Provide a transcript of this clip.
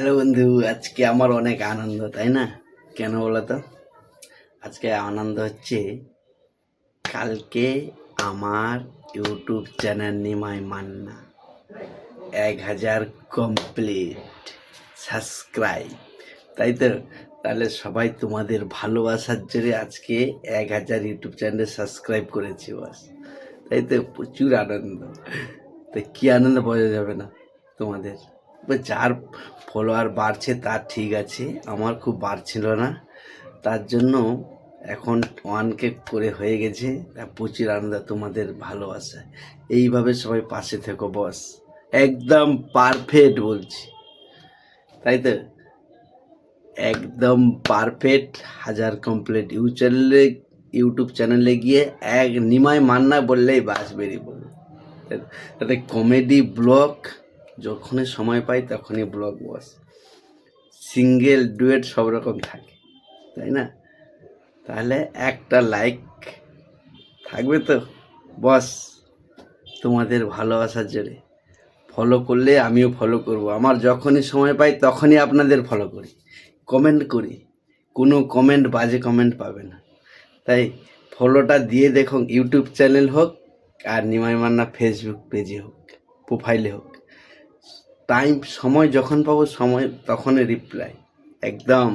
Hello বন্ধু, আজকে আমার অনেক আনন্দ, তাই না? কেন বলো তো? আজকে আনন্দ হচ্ছে, কালকে আমার YouTube channel Nimai Manna 1000 complete subscribe, তাই তো? তাহলে সবাই তোমাদের ভালোবাসার জন্য আজকে 1000 ইউটিউব চ্যানেলে সাবস্ক্রাইব করেছি, বাস। তাই তো, প্রচুর আনন্দ। তো কি আনন্দ বোঝা যাবে না তোমাদের? যার ফলোয়ার বাড়ছে তার ঠিক আছে, আমার খুব বাড়ছিল না, তার জন্য এখন 1K করে হয়ে গেছে। প্রচুর আনন্দ তোমাদের ভালোবাসা। এইভাবে সবাই পাশে থেকো বস, একদম পারফেক্ট বলছি, তাই তো? একদম পারফেক্ট 1000 কমপ্লিট ইউটিউব চ্যানেলে গিয়ে এক নিমাই মান্না বললেই বাস বেরিয়ে পড়বে। তাতে কমেডি ব্লগ যখনই সময় পাই তখনই ব্লগ বস, সিঙ্গেল ডুয়েট সব রকম থাকে, তাই না? তাহলে একটা লাইক থাকবে তো বস, তোমাদের ভালোবাসার জোরে। ফলো করলে আমিও ফলো করব, আমার যখনই সময় পাই তখনই আপনাদের ফলো করি, কমেন্ট করি, কোনো কমেন্ট বাজে কমেন্ট পাবে না। তাই ফলোটা দিয়ে দেখুন, ইউটিউব চ্যানেল হোক আর নিমাই মান্না ফেসবুক পেজে হোক, প্রোফাইলে হোক, সময় যখন পাবো সময় তখনই রিপ্লাই, একদম